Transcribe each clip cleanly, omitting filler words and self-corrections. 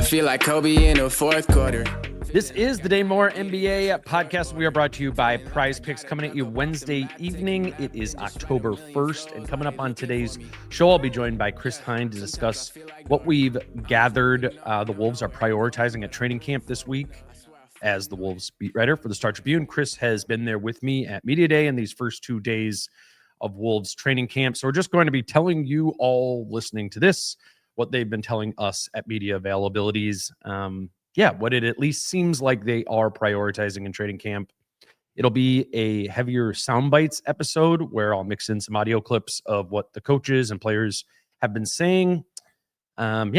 feel like Kobe in the fourth quarter. This is the Dane Moore NBA podcast. We are brought to you by Prize Picks, coming at you Wednesday evening. It is October 1st, and coming up on today's show, I'll be joined by Chris Hine to discuss what we've gathered. The Wolves are prioritizing at training camp this week. As the Wolves beat writer for the Star Tribune, Chris has been there with me at Media Day in these first 2 days of Wolves training camp. So we're just going to be telling you all listening to this what they've been telling us at media availabilities. What it at least seems like they are prioritizing in training camp. It'll be a heavier sound bites episode where I'll mix in some audio clips of what the coaches and players have been saying. I'm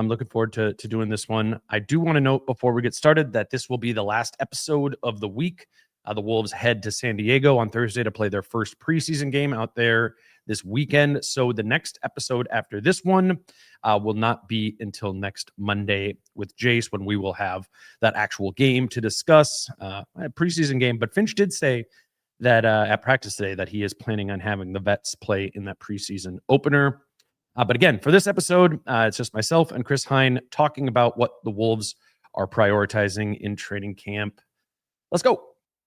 looking forward to doing this one. I do want to note before we get started that this will be the last episode of the week. The Wolves head to San Diego on Thursday to play their first preseason game out there this weekend. So the next episode after this one will not be until next Monday with Jace, when we will have that actual game to discuss, a preseason game. But Finch did say that at practice today that he is planning on having the vets play in that preseason opener. But again, for this episode, it's just myself and Chris Hine talking about what the Wolves are prioritizing in training camp. Let's go.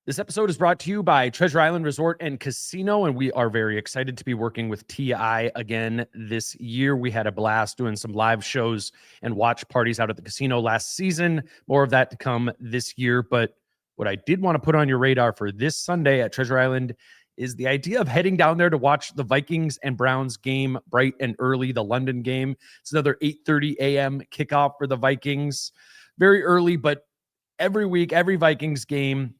This episode is brought to you by Treasure Island Resort and Casino, and we are very excited to be working with TI again this year. We had a blast doing some live shows and watch parties out at the casino last season. More of that to come this year. But what I did want to put on your radar for this Sunday at Treasure Island is the idea of heading down there to watch the Vikings and Browns game bright and early, the London game. It's another 8:30 a.m. kickoff for the Vikings. Very early, but every week, every Vikings game,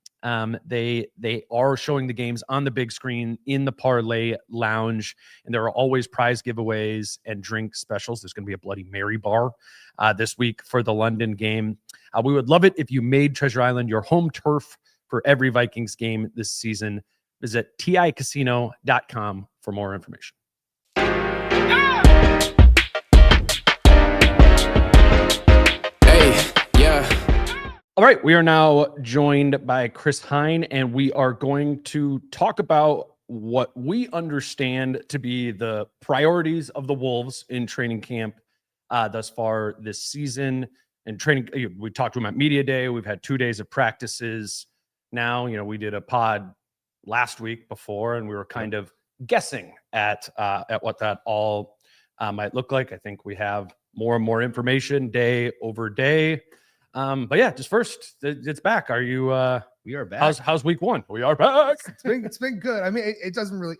they are showing the games on the big screen in the Parlay Lounge, and there are always prize giveaways and drink specials. There's going to be a Bloody Mary bar this week for the London game. We would love it if you made Treasure Island your home turf for every Vikings game this season. Visit ticasino.com for more information. All right, we are now joined by Chris Hine, and we are going to talk about what we understand to be the priorities of the Wolves in training camp thus far this season. And training, we talked to them at Media Day. We've had 2 days of practices. Now, we did a pod last week before, and we were kind of guessing at what that all might look like. I think we have more and more information day over day. But yeah, just first, it's back. Are you? We are back. How's week one? We are back. It's been good. I mean, it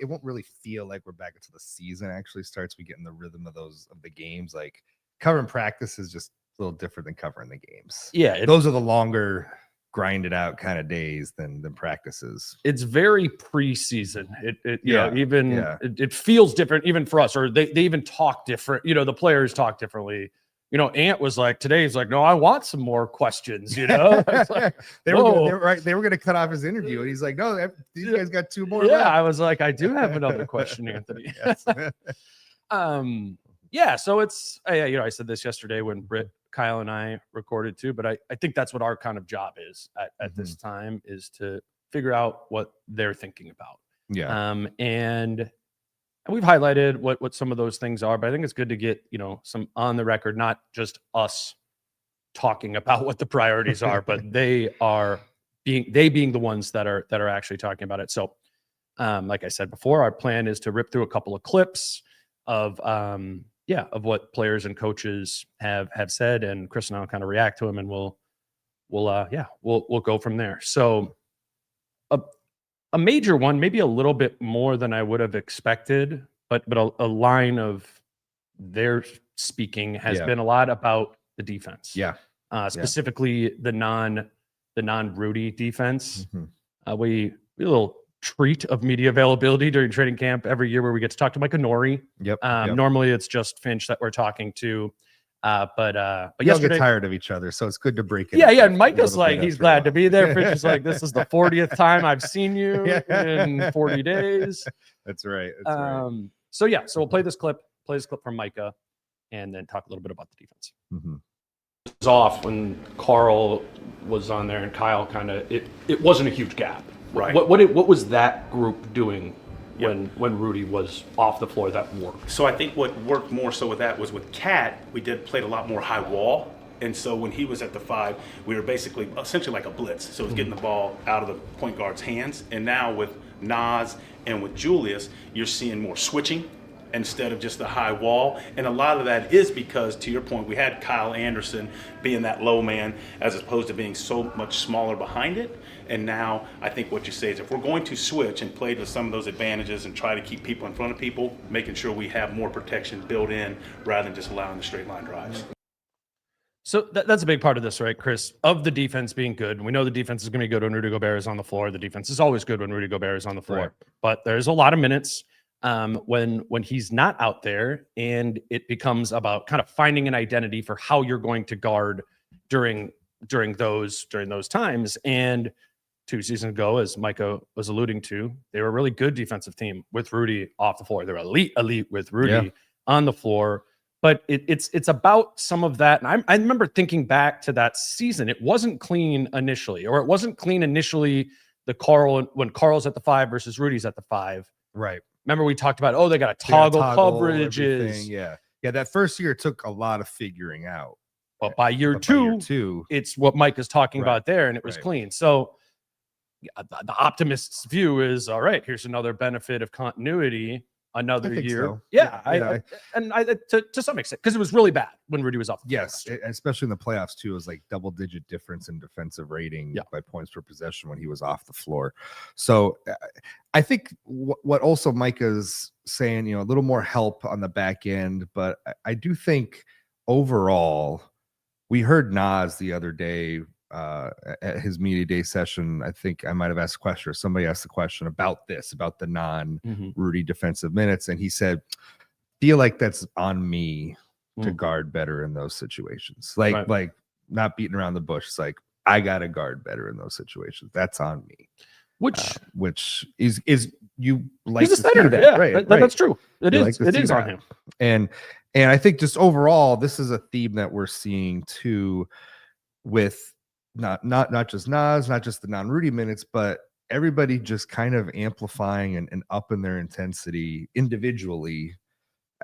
won't really feel like we're back until the season actually starts. We get in the rhythm of the games. Like covering practice is just a little different than covering the games. Yeah, those are the longer, grinded out kind of days than practices. It's very preseason. It feels different even for us, or they even talk different. The players talk differently. Ant was like, today he's like, no, I want some more questions, Like, they were going to cut off his interview, and he's like, no, these guys got two more left. I was like, I do have another question, Anthony. So it's, I said this yesterday when Britt, Kyle, and I recorded too, but I think that's what our kind of job is at this time, is to figure out what they're thinking about. Yeah. And we've highlighted what some of those things are, but I think it's good to get, some on the record, not just us talking about what the priorities are, but they being the ones that are actually talking about it. So, like I said before, our plan is to rip through a couple of clips of what players and coaches have said, and Chris and I'll kind of react to them, and we'll go from there. So, a major one, maybe a little bit more than I would have expected, but a line of their speaking has been a lot about the defense. Specifically the non-Rudy defense. We a little treat of media availability during training camp every year where we get to talk to Micah Norrie. Normally it's just Finch that we're talking to. But you all get tired of each other, so it's good to break it. And Micah's like, he's glad to be there. Finch is like, this is the 40th time I've seen you in 40 days. That's right. So we'll play this clip from Micah, and then talk a little bit about the defense. It was off when Carl was on there, and Kyle it wasn't a huge gap. Right. What was that group doing when Rudy was off the floor that worked? So I think what worked more so with that was with Cat, we played a lot more high wall. And so when he was at the 5, we were basically essentially like a blitz. So it was getting the ball out of the point guard's hands. And now with Nas and with Julius, you're seeing more switching instead of just the high wall. And a lot of that is because, to your point, we had Kyle Anderson being that low man as opposed to being so much smaller behind it. And now I think what you say is if we're going to switch and play to some of those advantages and try to keep people in front of people, making sure we have more protection built in rather than just allowing the straight line drives. So that's a big part of this, right, Chris? Of the defense being good. We know the defense is going to be good when Rudy Gobert is on the floor. The defense is always good when Rudy Gobert is on the floor. Right. But there's a lot of minutes when he's not out there, and it becomes about kind of finding an identity for how you're going to guard during those times. And 2 seasons ago, as Micah was alluding to, they were a really good defensive team with Rudy off the floor. They're elite with Rudy on the floor. But it's about some of that. And I remember thinking back to that season. It wasn't clean initially, when Carl's at the 5 versus Rudy's at the 5. Right. Remember we talked about, they got to toggle coverages. Everything. Yeah. That first year took a lot of figuring out. But by year two, it's what Mike is talking about there, and it was clean. So the optimist's view is, all right, here's another benefit of continuity. Another year. So. I to some extent, because it was really bad when Rudy was off. Yes, especially in the playoffs too. It was like double-digit difference in defensive rating by points per possession when he was off the floor. So I think what also Micah's saying, a little more help on the back end, but I do think overall, we heard Nas the other day at his media day session. I think I might have asked a question, or somebody asked the question about the non-Rudy defensive minutes, and he said, feel like that's on me to guard better in those situations. Like not beating around the bush. It's like, I gotta guard better in those situations. That's on me. Which is you like he's a center, that, right? That's true. It is on him. And I think just overall, this is a theme that we're seeing too, with not just Nas, not just the non-Rudy minutes, but everybody just kind of amplifying and upping their intensity individually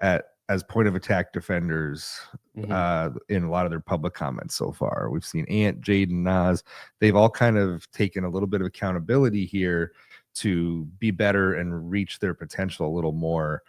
as point of attack defenders in a lot of their public comments so far. We've seen Ant, Jaden, Nas. They've all kind of taken a little bit of accountability here to be better and reach their potential a little more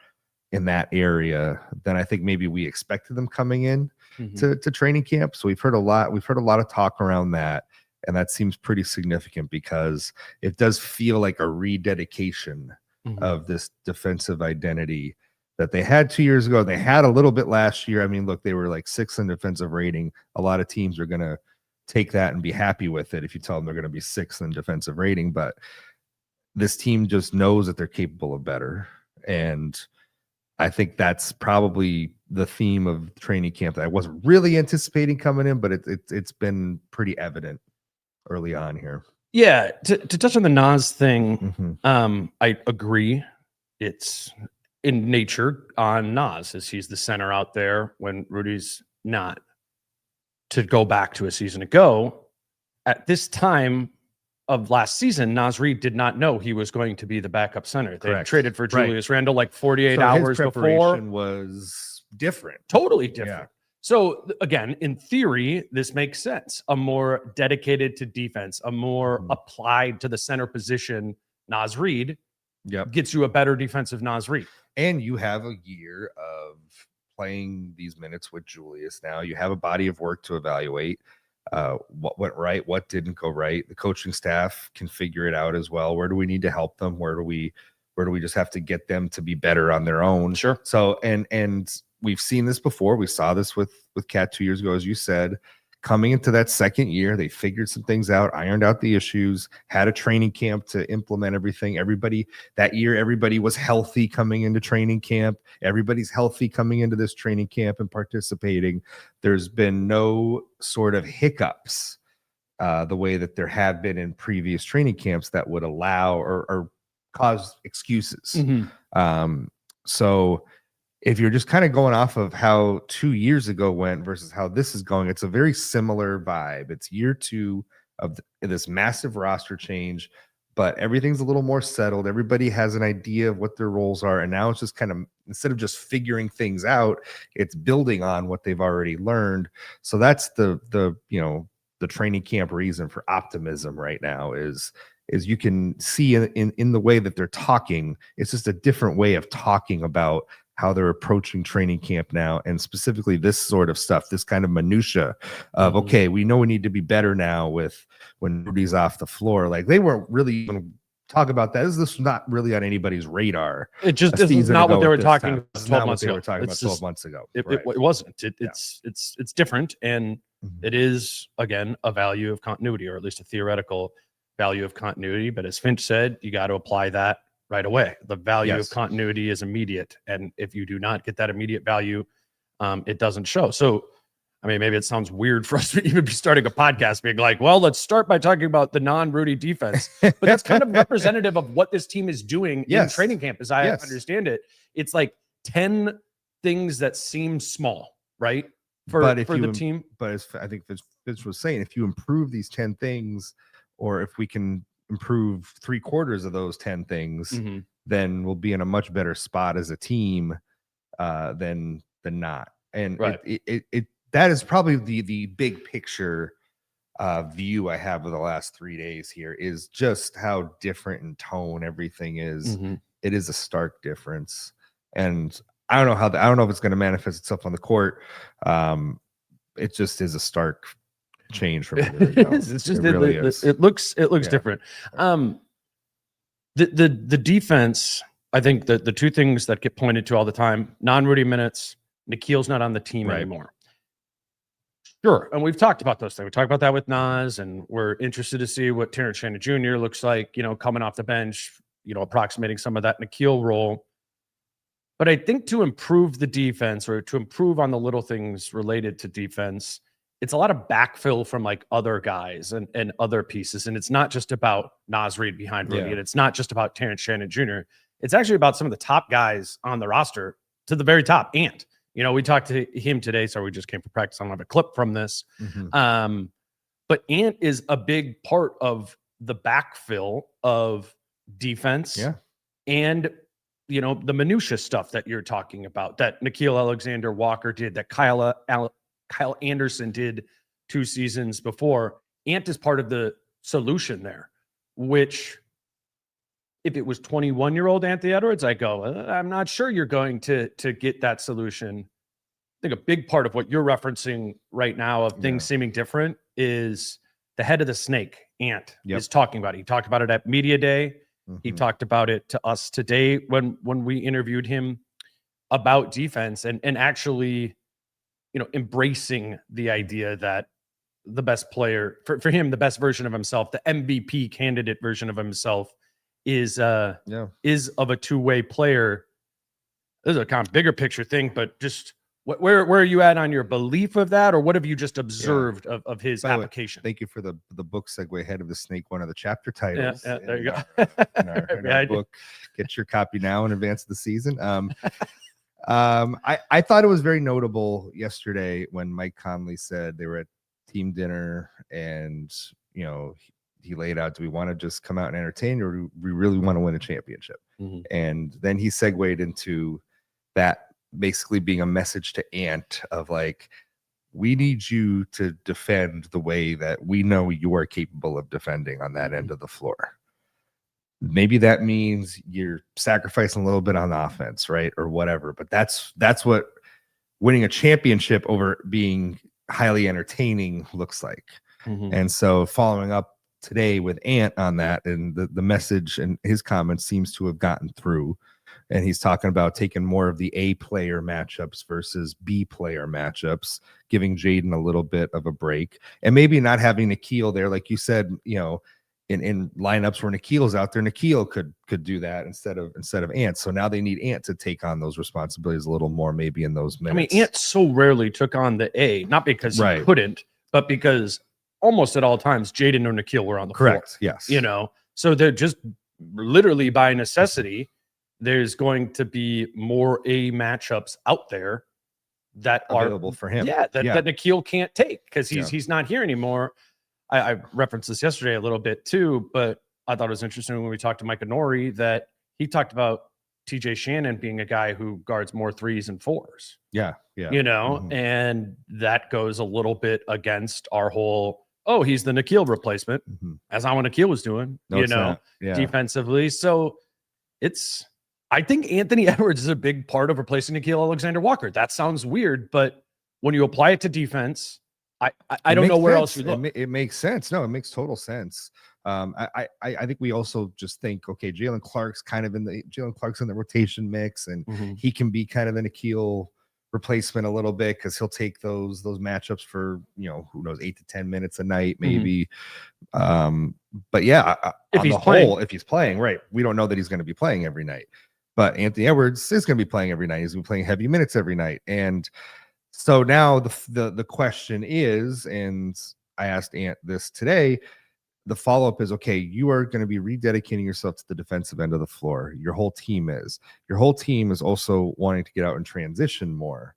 in that area than I think maybe we expected them coming in to training camp. So we've heard a lot of talk around that, and that seems pretty significant because it does feel like a rededication of this defensive identity that they had 2 years ago. They had a little bit last year. I mean, look, they were like 6th in defensive rating. A lot of teams are going to take that and be happy with it if you tell them they're going to be 6th in defensive rating, but this team just knows that they're capable of better. And I think that's probably the theme of training camp that I wasn't really anticipating coming in, but it's been pretty evident early on here. Yeah, to touch on the Nas thing, I agree. It's in nature on Nas, as he's the center out there when Rudy's not. To go back to a season ago, at this time of last season, Naz Reid did not know he was going to be the backup center. They traded for Julius Randle like 48 hours before. Was different. Totally different. Yeah. So again, in theory, this makes sense. A more dedicated to defense, a more applied to the center position, Naz Reid gets you a better defensive Naz Reid. And you have a year of playing these minutes with Julius. Now you have a body of work to evaluate. What went right, what didn't go right. The coaching staff can figure it out as well. Where do we need to help them? Where do we just have to get them to be better on their own? Sure. So and we've seen this before. We saw this with Cat 2 years ago, as you said. Coming into that second year, they figured some things out, ironed out the issues, had a training camp to implement everything. Everybody was healthy coming into training camp. Everybody's healthy coming into this training camp and participating. There's been no sort of hiccups the way that there have been in previous training camps that would allow or cause excuses. So if you're just kind of going off of how 2 years ago went versus how this is going, it's a very similar vibe. It's year 2 of this massive roster change. but everything's a little more settled. Everybody has an idea of what their roles are. And now it's just kind of, instead of just figuring things out, it's building on what they've already learned. So that's the training camp reason for optimism right now is you can see in the way that they're talking, it's just a different way of talking about how they're approaching training camp now, and specifically this sort of stuff, this kind of minutia of, okay, we know we need to be better now with when Rudy's off the floor. Like they weren't really even talk about that. This is not really on anybody's radar. This is not what they were talking about 12 months ago. 12 months ago. It wasn't. It's different, and it is, again, a value of continuity, or at least a theoretical value of continuity. But as Finch said, you got to apply that right away. The value of continuity is immediate, and if you do not get that immediate value, it doesn't show. So, I mean, maybe it sounds weird for us to even be starting a podcast being like, well, let's start by talking about the non-Rudy defense. But that's kind of representative of what this team is doing in training camp, as I understand it. It's like 10 things that seem small, right? For the team. But I think Fitz was saying, if you improve these 10 things, or if we can improve 3/4 of those 10 things, then we'll be in a much better spot as a team than not. And that is probably the big picture view I have of the last 3 days here, is just how different in tone everything is. It is a stark difference. And I don't know if it's going to manifest itself on the court. It just is a stark change from it's just it looks different. The defense, I think the two things that get pointed to all the time: non-Rudy minutes, Nikhil's not on the team anymore. Sure, and we've talked about those things. We talked about that with Nas, and we're interested to see what Terrence Shannon Jr. looks like, coming off the bench, approximating some of that Nikhil role. But I think to improve the defense, or to improve on the little things related to defense, it's a lot of backfill from like other guys and other pieces. And it's not just about Nas Reed behind Rudy, and it's not just about Terrence Shannon Jr. It's actually about some of the top guys on the roster to the very top. And, we talked to him today, so we just came for practice. I don't have a clip from this. But Ant is a big part of the backfill of defense. And, the minutia stuff that you're talking about, that Nickeil Alexander-Walker did, that Kyle Anderson did 2 seasons before. Ant is part of the solution there, which, if it was 21-year-old Anthony Edwards, I go, I'm not sure you're going to get that solution. I think a big part of what you're referencing right now of things seeming different is the head of the snake, Ant, is talking about it. He talked about it at Media Day. He talked about it to us today when we interviewed him about defense, and actually, embracing the idea that the best player for him, the best version of himself, the MVP candidate version of himself, is of a two-way player. This is a kind of bigger picture thing, but just where are you at on your belief of that, or what have you just observed of his application? Thank you for the book segue, Head of the Snake, one of the chapter titles. There you go. in our book. Get your copy now in advance of the season. I thought it was very notable yesterday when Mike Conley said they were at team dinner, and he laid out, do we want to just come out and entertain, or do we really want to win a championship? And then he segued into that basically being a message to Ant of like, we need you to defend the way that we know you are capable of defending on that end of the floor. Maybe that means you're sacrificing a little bit on offense, right? Or whatever. But that's what winning a championship over being highly entertaining looks like. And so following up today with Ant on that, and the message and his comments seems to have gotten through. And he's talking about taking more of the A player matchups versus B player matchups, giving Jaden a little bit of a break, and maybe not having Nickeil there. Like you said, in lineups where Nickeil's out there, Nickeil could do that instead of Ant. So now they need Ant to take on those responsibilities a little more, maybe in those minutes. I mean, Ant so rarely took on the A, not because he couldn't, but because almost at all times Jaden or Nickeil were on the floor. Yes. So they're just literally by necessity, there's going to be more A matchups out there that available for him. That Nickeil can't take because he's not here anymore. I referenced this yesterday a little bit too, but I thought it was interesting when we talked to Micah Nori that he talked about TJ Shannon being a guy who guards more 3s and 4s. Yeah. And that goes a little bit against our whole, he's the Nikhil replacement, as how Nikhil was doing, defensively. So I think Anthony Edwards is a big part of replacing Nikhil Alexander-Walker. That sounds weird, but when you apply it to defense, I don't know where else you look. It makes sense. No, it makes total sense. I think we also just think, okay, Jalen Clark's in the rotation mix, and he can be kind of the Nikhil replacement a little bit because he'll take those matchups for who knows 8 to 10 minutes a night maybe. But yeah, if he's playing, right, we don't know that he's going to be playing every night, but Anthony Edwards is going to be playing every night. He's going to be playing heavy minutes every night, and so now the question is, and I asked Ant this today. The follow-up is, okay, you are going to be rededicating yourself to the defensive end of the floor. Your whole team is also wanting to get out and transition more.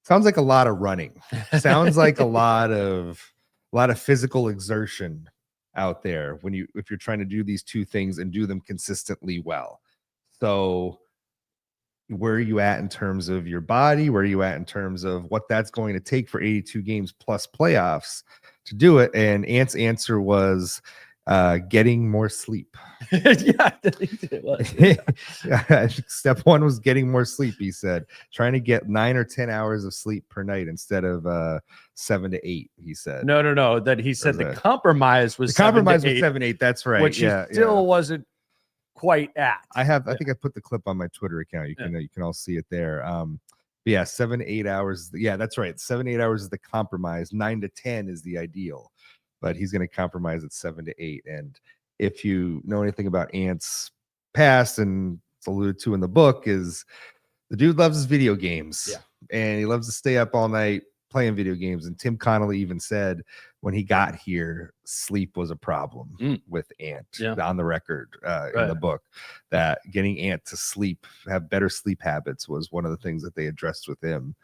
Sounds like a lot of running. Sounds like a lot of physical exertion out there if you're trying to do these two things and do them consistently well. So where are you at in terms of your body? Where are you at in terms of what that's going to take for 82 games plus playoffs to do it? And Ant's answer was getting more sleep. It was. Step one was getting more sleep, he said. Trying to get 9 or 10 hours of sleep per night instead of 7 to 8, he said. No. That he said the compromise was 7 to 8. That's right. Which he still wasn't quite at. I think I put the clip on my Twitter account. You can all see it there. 7 to 8 hours. Yeah, that's right. 7 to 8 hours is the compromise. 9 to 10 is the ideal, but he's going to compromise at 7 to 8. And if you know anything about Ant's past, and it's alluded to in the book, is the dude loves his video games. And he loves to stay up all night playing video games. And Tim Connolly even said when he got here, sleep was a problem with Ant on the record in the book, that getting Ant to sleep, have better sleep habits, was one of the things that they addressed with him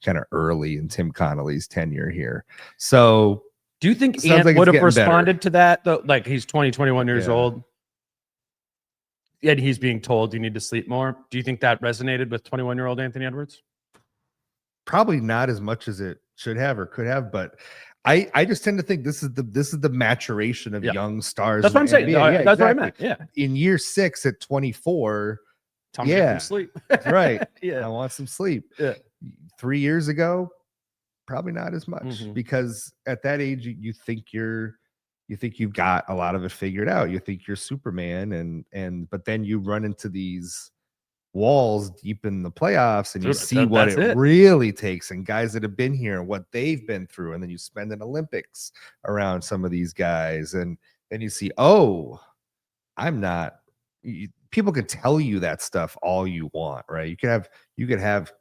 kind of early in Tim Connolly's tenure here. So do you think Ant would have responded to that though? Like, he's 21 years old and he's being told you need to sleep more. Do you think that resonated with 21-year-old Anthony Edwards? Probably not as much as it should have or could have, but I just tend to think this is the maturation of young stars. That's what I'm saying. That's what I meant. Yeah. In year 6 at 24, time to get some sleep. Right. I want some sleep. 3 years ago, probably not as much, because at that age you think you've got a lot of it figured out. You think you're Superman, but then you run into these walls deep in the playoffs, and you see what it really takes, and guys that have been here and what they've been through, and then you spend an Olympics around some of these guys, and then you see, people can tell you that stuff all you want, right? You could have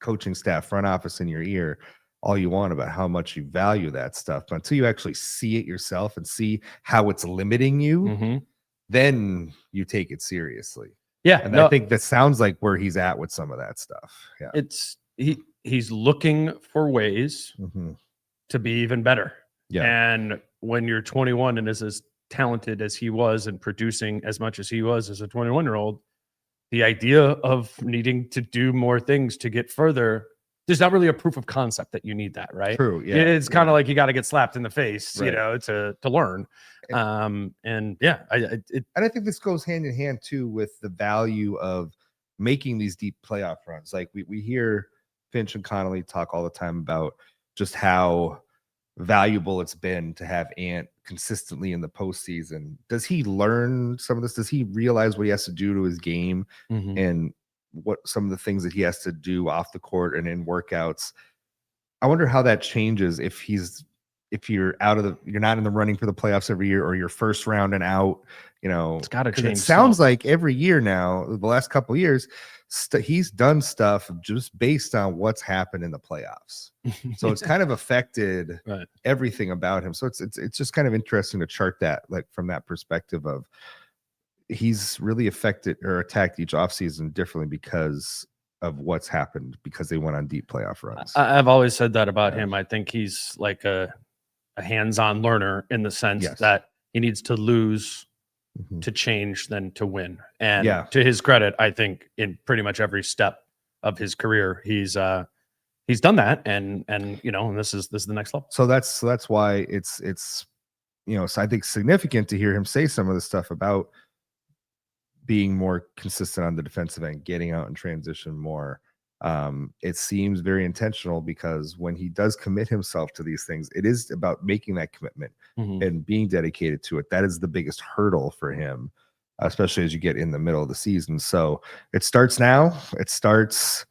coaching staff, front office in your ear all you want about how much you value that stuff, but until you actually see it yourself and see how it's limiting you, then you take it seriously. I think that sounds like where he's at with some of that stuff. He's looking for ways to be even better. And when you're 21 and is as talented as he was and producing as much as he was as a 21-year-old, the idea of needing to do more things to get further, there's not really a proof of concept that you need that, right? True. Yeah. It's kind of like you got to get slapped in the face, to learn. And I think this goes hand in hand too with the value of making these deep playoff runs. Like we hear Finch and Connolly talk all the time about just how valuable it's been to have Ant consistently in the postseason. Does he learn some of this? Does he realize what he has to do to his game and what some of the things that he has to do off the court and in workouts? I wonder how that changes if you're not in the running for the playoffs every year, or you're first round and out. It's got to change. It sounds like every year now, the last couple of years, he's done stuff just based on what's happened in the playoffs. So it's kind of affected everything about him. So it's just kind of interesting to chart that, like, from that perspective of he's really affected or attacked each offseason differently because of what's happened, because they went on deep playoff runs. I've always said that about him. I think he's like a hands-on learner in the sense that he needs to lose to change than to win. And Yeah. to his credit, I think in pretty much every step of his career, he's done that. And this is the next level. So that's why it's so I think significant to hear him say some of the stuff about being more consistent on the defensive end, getting out and transition more. It seems very intentional, because when he does commit himself to these things, it is about making that commitment and being dedicated to it. That is the biggest hurdle for him, especially as you get in the middle of the season. So it starts now. It starts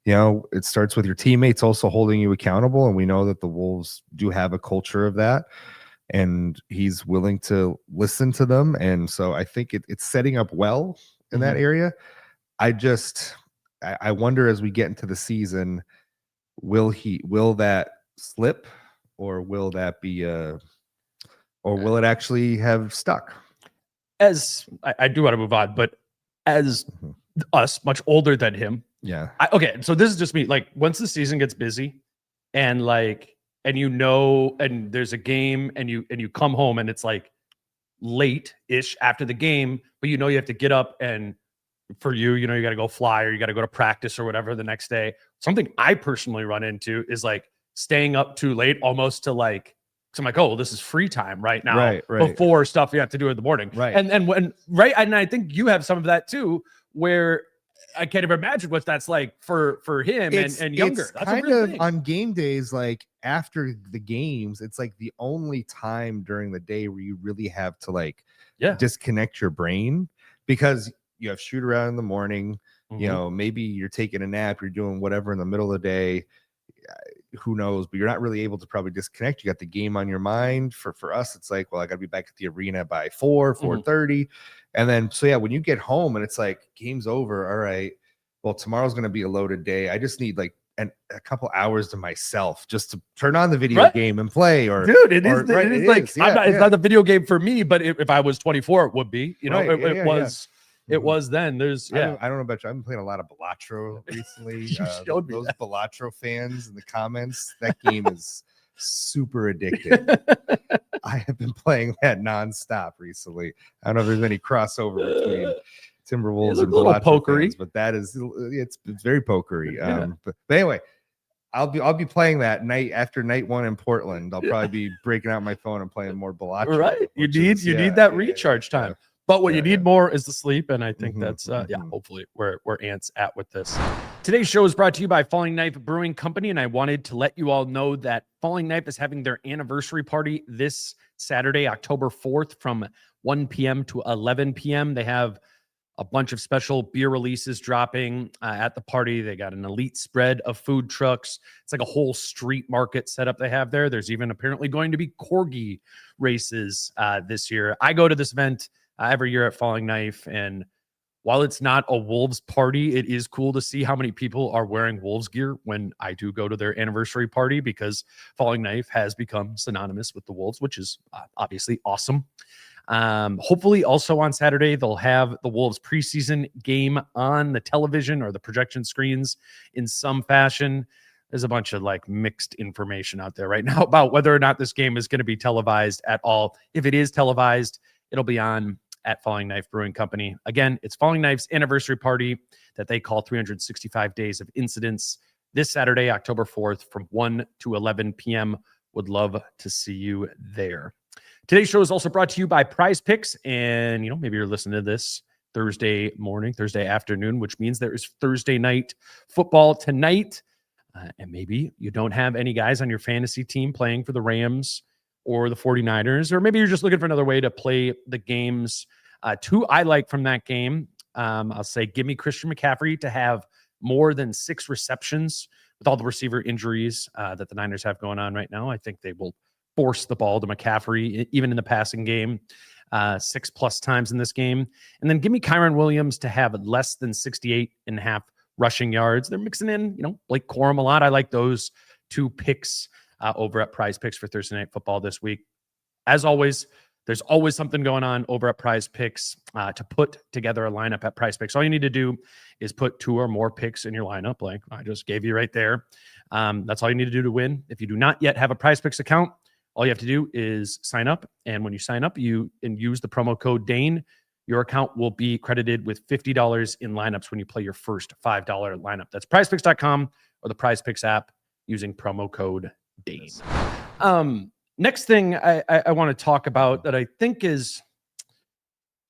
with your teammates also holding you accountable. And we know that the Wolves do have a culture of that, and he's willing to listen to them. And so I think it's setting up well in that area. I wonder, as we get into the season, will that slip, or will that be or will it actually have stuck? As I do want to move on, but as us much older than him. Yeah. Okay. So this is just me. Like, once the season gets busy and and there's a game and you come home and it's like late-ish after the game, but you have to get up, and for you got to go fly, or you got to go to practice or whatever the next day. Something I personally run into is like staying up too late, almost to like, because I'm like, oh, well, this is free time right now, right. before stuff you have to do in the morning. Right. And I think you have some of that too, where I can't even imagine what that's like for him and younger. It's that's kind of thing. On game days, like after the games, it's like the only time during the day where you really have to disconnect your brain, because you have shoot around in the morning, maybe you're taking a nap, you're doing whatever in the middle of the day, who knows, but you're not really able to probably disconnect. You got the game on your mind. For us, it's like, well, I got to be back at the arena by 4:30. And then, so yeah, when you get home and it's like, game's over. All right, well, tomorrow's going to be a loaded day. I just need a couple hours to myself just to turn on the video game and play. Or dude, it is it's not a video game for me, but if I was 24, it would be, it was. It was then. There's I don't know about you. I've been playing a lot of Balatro recently. Those Balatro fans in the comments, that game is super addictive. I have been playing that nonstop recently. I don't know if there's any crossover between Timberwolves and Balatro pokery fans, but that is it's very pokery. But anyway, I'll be playing that night after night one in Portland. I'll probably be breaking out my phone and playing more Balatro. Right. You need that recharge time. But what you need more is the sleep, and I think that's hopefully where Ant's at with this. Today's show is brought to you by Falling Knife Brewing Company, and I wanted to let you all know that Falling Knife is having their anniversary party this Saturday, October 4th, from 1 p.m. to 11 p.m. They have a bunch of special beer releases dropping at the party. They got an elite spread of food trucks. It's like a whole street market setup they have there. There's even apparently going to be corgi races this year. I go to this event every year at Falling Knife, and while it's not a Wolves party, it is cool to see how many people are wearing Wolves gear when I do go to their anniversary party, because Falling Knife has become synonymous with the Wolves, which is obviously awesome. Hopefully also on Saturday, they'll have the Wolves preseason game on the television or the projection screens in some fashion. There's a bunch of mixed information out there right now about whether or not this game is going to be televised at all. If it is televised, it'll be on at Falling Knife Brewing Company. Again, it's Falling Knife's anniversary party that they call 365 Days of Incidents this Saturday, October 4th from 1 to 11 p.m. Would love to see you there. Today's show is also brought to you by Prize Picks. And, maybe you're listening to this Thursday morning, Thursday afternoon, which means there is Thursday night football tonight. And maybe you don't have any guys on your fantasy team playing for the Rams or the 49ers, or maybe you're just looking for another way to play the games. Two I like from that game, I'll say give me Christian McCaffrey to have more than 6 receptions with all the receiver injuries that the Niners have going on right now. I think they will force the ball to McCaffrey, even in the passing game, 6+ times in this game. And then give me Kyron Williams to have less than 68.5 rushing yards. They're mixing in, Blake Corum a lot. I like those 2 picks over at Prize Picks for Thursday Night Football this week. As always, there's always something going on over at Prize Picks to put together a lineup at Prize Picks. All you need to do is put 2 or more picks in your lineup, like I just gave you right there. That's all you need to do to win. If you do not yet have a Prize Picks account, all you have to do is sign up. And when you sign up, you use the promo code DANE, Your account will be credited with $50 in lineups when you play your first $5 lineup. That's prizepicks.com or the PrizePicks app using promo code Dane. Next thing I want to talk about that I think is,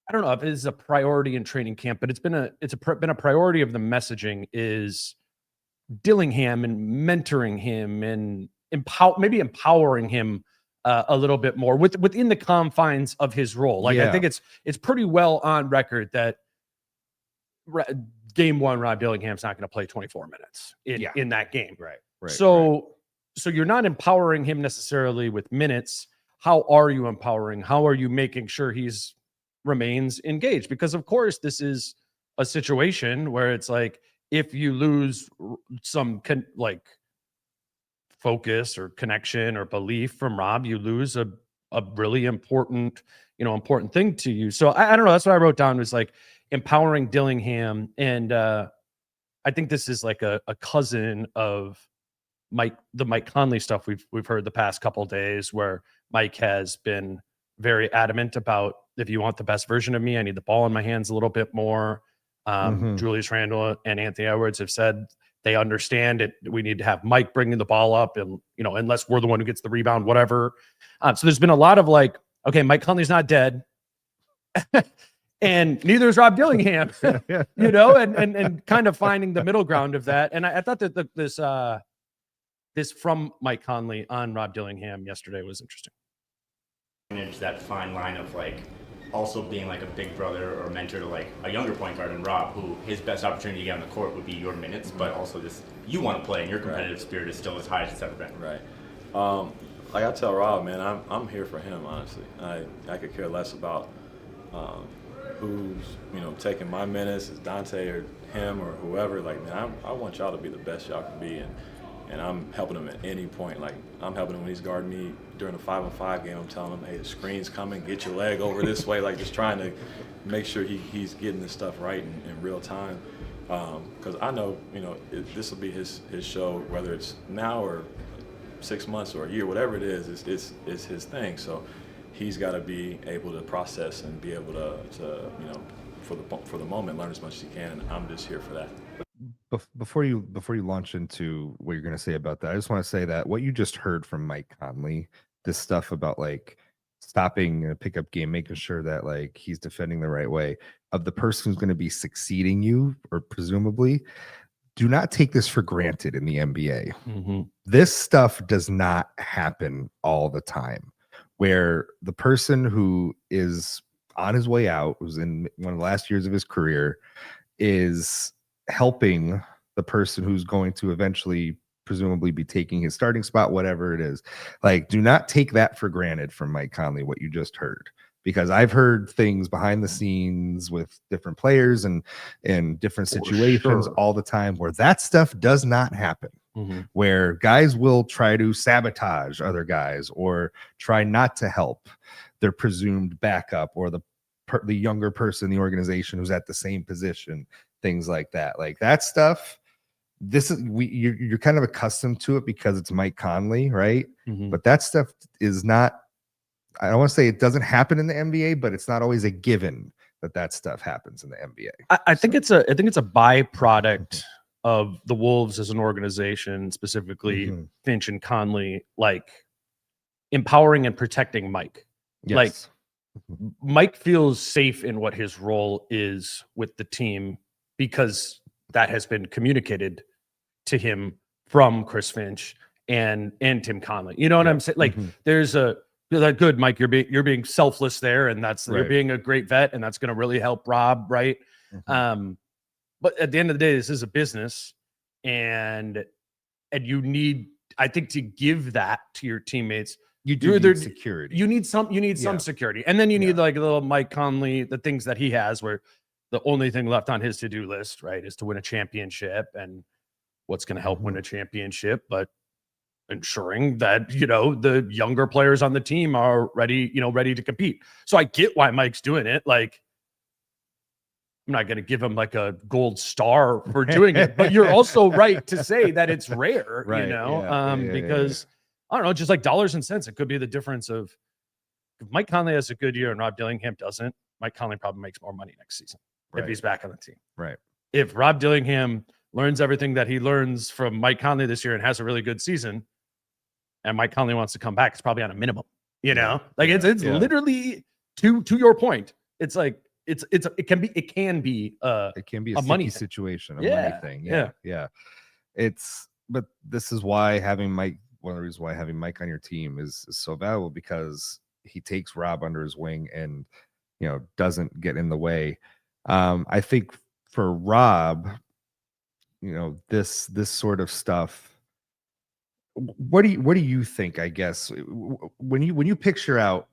I don't know if it is a priority in training camp, but it's been a priority of the messaging is Dillingham and mentoring him and maybe empowering him a little bit more within the confines of his role. Like, I think it's pretty well on record that game one, Rob Dillingham's not going to play 24 minutes in that game. Right. So you're not empowering him necessarily with minutes. How are you empowering? How are you making sure he's remains engaged? Because of course this is a situation where it's like, if you lose some focus or connection or belief from Rob, you lose a really important thing to you. So I don't know. That's what I wrote down, was like empowering Dillingham. And I think this is like a cousin of the Mike Conley stuff we've heard the past couple of days, where Mike has been very adamant about, if you want the best version of me, I need the ball in my hands a little bit more. Julius Randle and Anthony Edwards have said they understand it. We need to have Mike bringing the ball up, and unless we're the one who gets the rebound, whatever. So there's been a lot of like, okay, Mike Conley's not dead, and neither is Rob Dillingham, and kind of finding the middle ground of that. And I thought that this from Mike Conley on Rob Dillingham yesterday was interesting. Manage that fine line of like also being like a big brother or mentor to like a younger point guard in Rob, who his best opportunity to get on the court would be your minutes, but also this, you want to play and your competitive spirit is still as high as it's ever been. Right. Like I tell Rob, man, I'm here for him, honestly. I could care less about who's taking my minutes, is Dante or him or whoever. Like, man, I want y'all to be the best y'all can be, and I'm helping him at any point. Like, I'm helping him when he's guarding me during a 5-on-5 game. I'm telling him, hey, the screen's coming, get your leg over this way. Like, just trying to make sure he's getting this stuff right in real time. Because I know, this will be his show, whether it's now or 6 months or a year, whatever it is, it's his thing. So he's got to be able to process and be able to for the moment, learn as much as he can. And I'm just here for that. Before you launch into what you're going to say about that, I just want to say that what you just heard from Mike Conley, this stuff about like stopping a pickup game, making sure that like he's defending the right way, of the person who's going to be succeeding you, or presumably, do not take this for granted in the NBA. Mm-hmm. This stuff does not happen all the time, where the person who is on his way out, who's in one of the last years of his career, is helping the person who's going to eventually presumably be taking his starting spot, whatever it is. Like, do not take that for granted from Mike Conley, what you just heard, because I've heard things behind the scenes with different players and in different situations all the time where that stuff does not happen. Mm-hmm. Where guys will try to sabotage other guys or try not to help their presumed backup or the younger person in the organization who's at the same position, things like that. Like that stuff, you're kind of accustomed to it because it's Mike Conley, right? Mm-hmm. But that stuff is not, I don't want to say it doesn't happen in the NBA, but it's not always a given that stuff happens in the NBA. I think it's a byproduct of the Wolves as an organization, specifically Finch and Conley, like empowering and protecting Mike. Yes. Like Mike feels safe in what his role is with the team because that has been communicated to him from Chris Finch and Tim Conley. You know what I'm saying? Like there's good, Mike, you're being selfless there, and you're being a great vet, and that's going to really help Rob, right? But at the end of the day, this is a business, and you need, I think, to give that to your teammates. You need security. You need some security, and then you need like a little Mike Conley, the things that he has, where the only thing left on his to-do list, right, is to win a championship, and what's going to help win a championship, but ensuring that the younger players on the team are ready to compete. So I get why Mike's doing it. Like, I'm not going to give him like a gold star for doing it, but you're also right to say that it's rare, because I don't know, just like dollars and cents, it could be the difference of if Mike Conley has a good year and Rob Dillingham doesn't, Mike Conley probably makes more money next season Right. if he's back on the team. Right. If Rob Dillingham learns everything that he learns from Mike Conley this year and has a really good season, and Mike Conley wants to come back, it's probably on a minimum. You know, like it's literally to your point. It's like it can be a money situation, Yeah. money thing. Yeah. But this is why having Mike, one of the reasons why having Mike on your team is so valuable, because he takes Rob under his wing and, you know, doesn't get in the way. I think for Rob, you know, this sort of stuff. What do you think? I guess when you picture out,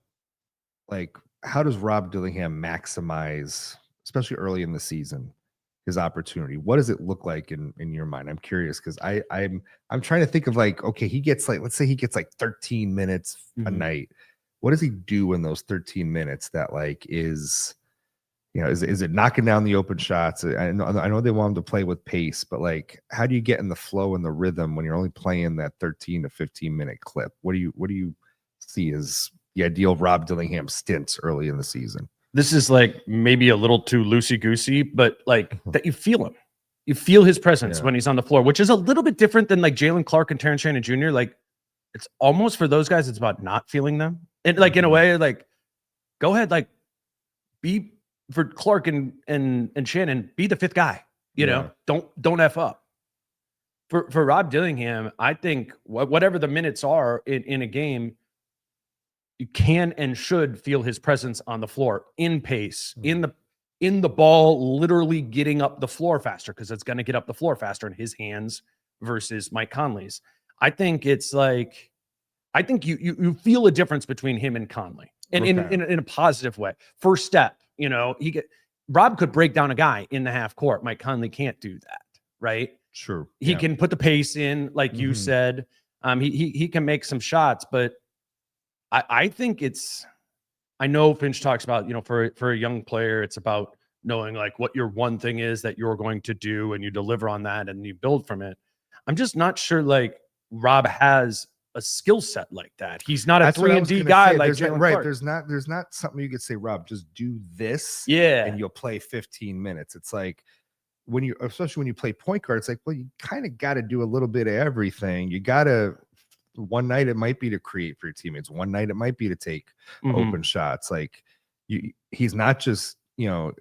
like, how does Rob Dillingham maximize, especially early in the season, his opportunity? What does it look like in your mind? I'm curious, because I'm trying to think of, like, okay, he gets, like, let's say he gets like 13 minutes a night. What does he do in those 13 minutes that, like, is, you know, is it knocking down the open shots? I know they want him to play with pace, but, like, how do you get in the flow and the rhythm when you're only playing that 13 to 15 minute clip? What do you see as the ideal Rob Dillingham stints early in the season? This is like maybe a little too loosey-goosey, but like that you feel him. You feel his presence when he's on the floor, which is a little bit different than like Jalen Clark and Terrence Shannon Jr. Like, it's almost, for those guys, it's about not feeling them. And, like, in a way, like, go ahead, like, be, for Clark and Shannon, be the fifth guy. You know, don't F up. For Rob Dillingham, I think whatever the minutes are in a game, you can and should feel his presence on the floor, in pace, in the ball, literally getting up the floor faster, because it's going to get up the floor faster in his hands versus Mike Conley's. I think it's like, I think you feel a difference between him and Conley, and in a positive way. First step, you know, Rob could break down a guy in the half court. Mike Conley can't do that, right? Sure. He can put the pace in, like you said. He can make some shots, but I think I know Finch talks about, you know, for a young player, it's about knowing, like, what your one thing is that you're going to do, and you deliver on that and you build from it. I'm just not sure, like, Rob has a skill set like that. He's not a 3-and-D guy like Jalen Clark. There's not something you could say, Rob, just do this, and you'll play 15 minutes. It's like, especially when you play point guard, it's like, well, you kind of got to do a little bit of everything. You got to, one night it might be to create for your teammates. One night it might be to take open shots. Like, he's not just, you know,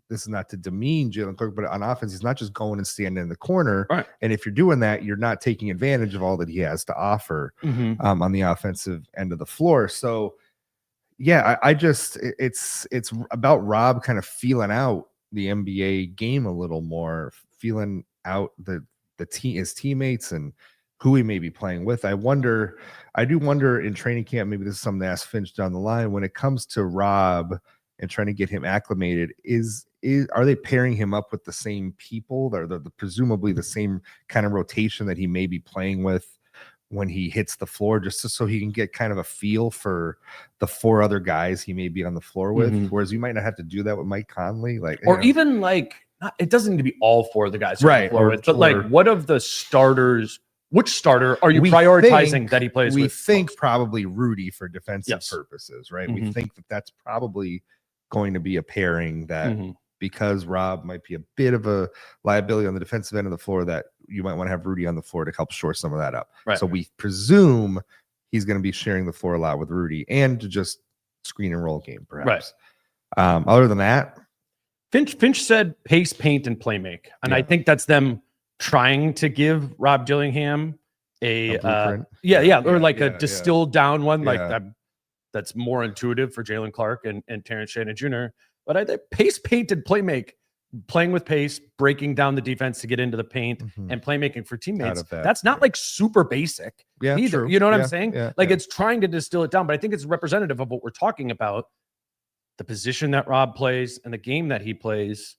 this is not to demean Jalen Clark, but on offense, he's not just going and standing in the corner. Right. And if you're doing that, you're not taking advantage of all that he has to offer on the offensive end of the floor. So, yeah, I just, it's about Rob kind of feeling out the NBA game a little more, feeling out the team, his teammates, and who he may be playing with. I do wonder in training camp, maybe this is something to ask Finch down the line, when it comes to Rob and trying to get him acclimated, are they pairing him up with the same people? They're presumably the same kind of rotation that he may be playing with when he hits the floor, just so he can get kind of a feel for the four other guys he may be on the floor with. Whereas you might not have to do that with Mike Conley, like, or even like, it doesn't need to be all four of the guys, right? But like, what of the starters? Which starter are you prioritizing that he plays with? We think probably Rudy for defensive purposes, right? We think that that's probably going to be a pairing that, because Rob might be a bit of a liability on the defensive end of the floor, that you might want to have Rudy on the floor to help shore some of that up. Right. So we presume he's going to be sharing the floor a lot with Rudy, and to just screen and roll game, perhaps. Right. Other than that, Finch said pace, paint, and play make. And I think that's them trying to give Rob Dillingham a distilled down one, like that's more intuitive for Jalen Clark and Terrence Shannon Jr. But I think pace, paint, and play make, playing with pace, breaking down the defense to get into the paint, and playmaking for teammates. That's not like super basic either. True. You know what I'm saying? It's trying to distill it down, but I think it's representative of what we're talking about. The position that Rob plays and the game that he plays.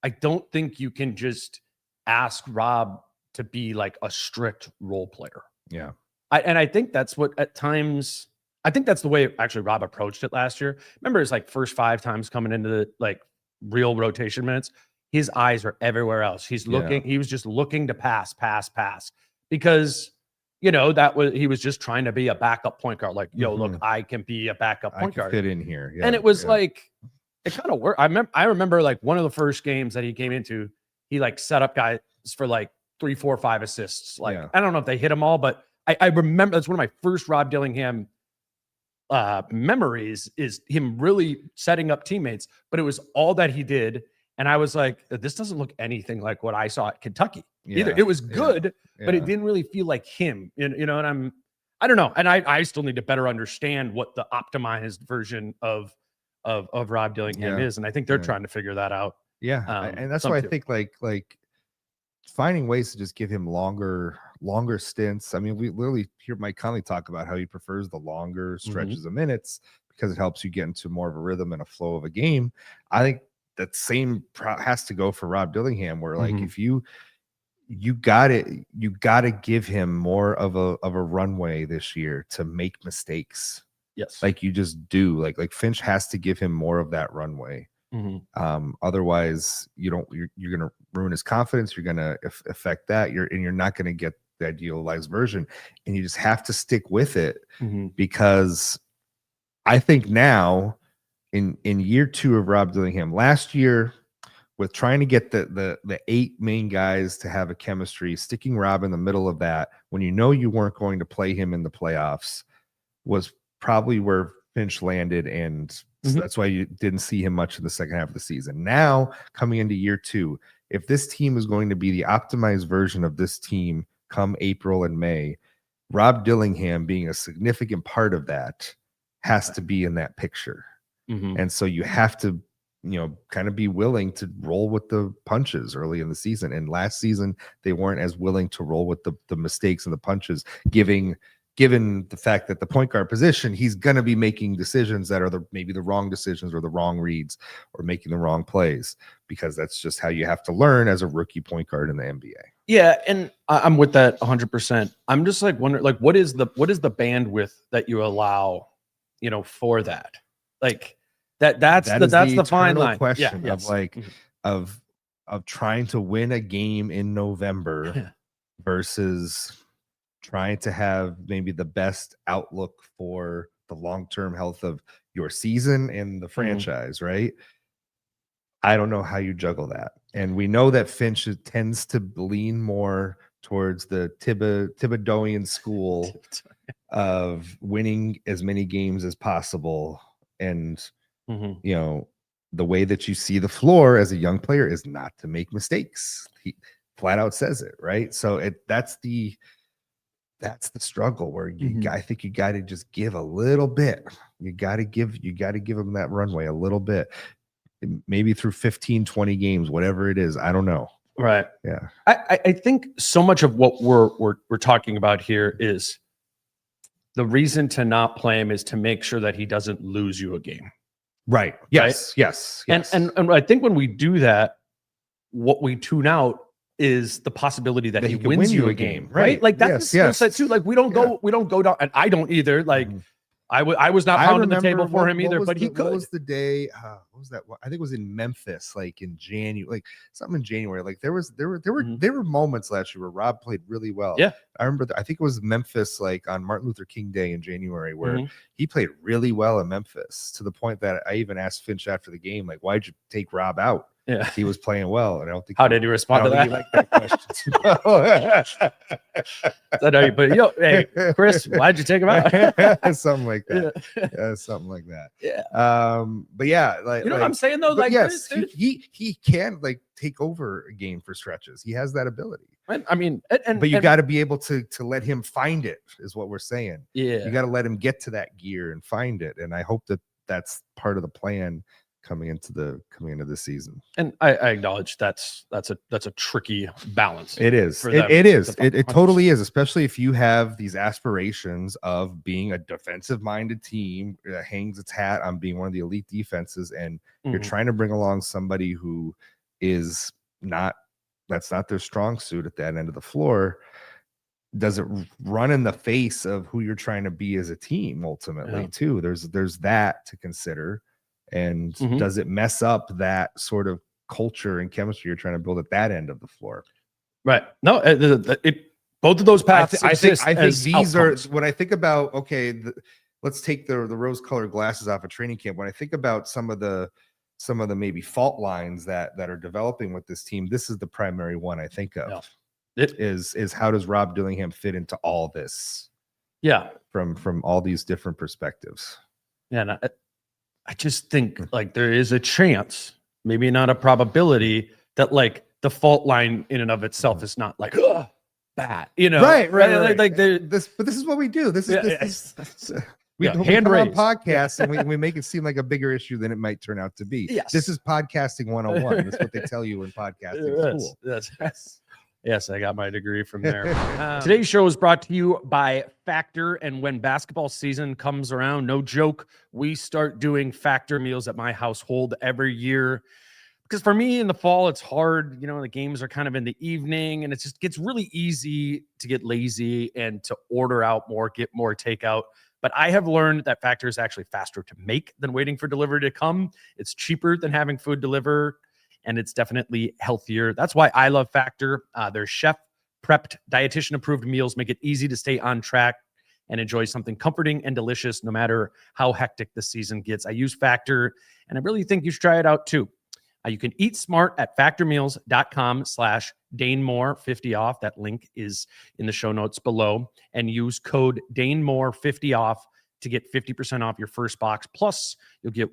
I don't think you can just ask Rob to be like a strict role player. Yeah. I think that's what at times, I think that's the way actually Rob approached it last year. Remember his like first 5 times coming into the like real rotation minutes, his eyes are everywhere else. He was just looking to pass because, you know, he was just trying to be a backup point guard. Like, yo, look, I can be a backup point guard. Fit in here. And it was like, it kind of worked. I remember like one of the first games that he came into, he like set up guys for like 3, 4, 5 assists. Like, Yeah. I don't know if they hit them all, but I remember that's one of my first Rob Dillingham memories is him really setting up teammates, but it was all that he did. And I was like, this doesn't look anything like what I saw at Kentucky either. It was good, but it didn't really feel like him, you know, and I don't know. And I still need to better understand what the optimized version of Rob Dillingham is. And I think they're trying to figure that out. And that's why I think like finding ways to just give him longer stints. I mean, we literally hear Mike Conley talk about how he prefers the longer stretches of minutes because it helps you get into more of a rhythm and a flow of a game. I think that same has to go for Rob Dillingham, where like if you got to give him more of a runway this year to make mistakes. Yes, like you just do. Like Finch has to give him more of that runway. Otherwise, you're gonna ruin his confidence. You're gonna affect that. You're not gonna get the idealized version, and you just have to stick with it because I think now in year 2 of Rob Dillingham, last year with trying to get the 8 main guys to have a chemistry, sticking Rob in the middle of that when you know you weren't going to play him in the playoffs was probably where Finch landed, and that's why you didn't see him much in the second half of the season. Now, coming into year 2, if this team is going to be the optimized version of this team come April and May, Rob Dillingham being a significant part of that has to be in that picture. And so you have to, kind of be willing to roll with the punches early in the season. And last season, they weren't as willing to roll with the mistakes and the punches, given the fact that the point guard position, he's going to be making decisions that are maybe the wrong decisions or the wrong reads or making the wrong plays, because that's just how you have to learn as a rookie point guard in the NBA. Yeah, and I'm with that 100%. I'm just like wondering, like, what is the bandwidth that you allow, for that? Like that's the fine line question of like of trying to win a game in November versus trying to have maybe the best outlook for the long-term health of your season and the franchise, right? I don't know how you juggle that. And we know that Finch tends to lean more towards the Thibodeauian school of winning as many games as possible. And, the way that you see the floor as a young player is not to make mistakes. He flat out says it, right? So that's the struggle where I think you got to just give a little bit. You got to give them that runway a little bit, maybe through 15, 20 games, whatever it is. I don't know. Right. Yeah. I think so much of what we're talking about here is the reason to not play him is to make sure that he doesn't lose you a game. Right. Yes. Right? Yes. And I think when we do that, what we tune out is the possibility that he wins you a game, right? Like that's a skill set too. Like we don't go down, and I don't either. Like I was not pounding the table for him either, but he could. What was the day? What was that? I think it was in Memphis, like in January, like something in January. Like there were moments last year where Rob played really well. Yeah, I remember. I think it was Memphis, like on Martin Luther King Day in January, where he played really well in Memphis to the point that I even asked Finch after the game, like, "Why'd you take Rob out?" Yeah, he was playing well, and I don't think. How did he respond to that? He liked that question. I know you put hey Chris, why'd you take him out? Something like that. Yeah, something like that. Yeah. But yeah, like what I'm saying though, like yes, he can like take over a game for stretches. He has that ability. I mean, but you got to be able to let him find it, is what we're saying. Yeah, you got to let him get to that gear and find it. And I hope that that's part of the plan coming into the season. And I acknowledge that's a tricky balance. It is. It totally is, especially if you have these aspirations of being a defensive minded team that hangs its hat on being one of the elite defenses, and you're trying to bring along somebody who is that's not their strong suit at that end of the floor. Does it run in the face of who you're trying to be as a team ultimately too? There's that to consider. And does it mess up that sort of culture and chemistry you're trying to build at that end of the floor? Right. No, both of those paths. I think these outcomes. When I think about, okay, let's take the rose-colored glasses off of training camp. When I think about some of the some of the maybe fault lines that are developing with this team, this is the primary one I think of. Yeah. Is how does Rob Dillingham fit into all this? Yeah. From all these different perspectives. Yeah. And I just think like there is a chance, maybe not a probability, that like the fault line in and of itself is not like bad, you know? Right. Like this is what we do. This is we come on podcasts and we make it seem like a bigger issue than it might turn out to be. Yes. This is podcasting 101. That's what they tell you in podcasting school. Yes, I got my degree from there. Today's show is brought to you by Factor. And when basketball season comes around, no joke, we start doing Factor meals at my household every year. Because for me in the fall, it's hard. You know, the games are kind of in the evening and it just gets really easy to get lazy and to order out more, get more takeout. But I have learned that Factor is actually faster to make than waiting for delivery to come. It's cheaper than having food delivered, and it's definitely healthier. That's why I love Factor. Their chef-prepped, dietitian-approved meals make it easy to stay on track and enjoy something comforting and delicious no matter how hectic the season gets. I use Factor, and I really think you should try it out too. You can eat smart at factormeals.com/DaneMoore50 off. That link is in the show notes below. And use code DaneMoore50 off to get 50% off your first box. Plus, you'll get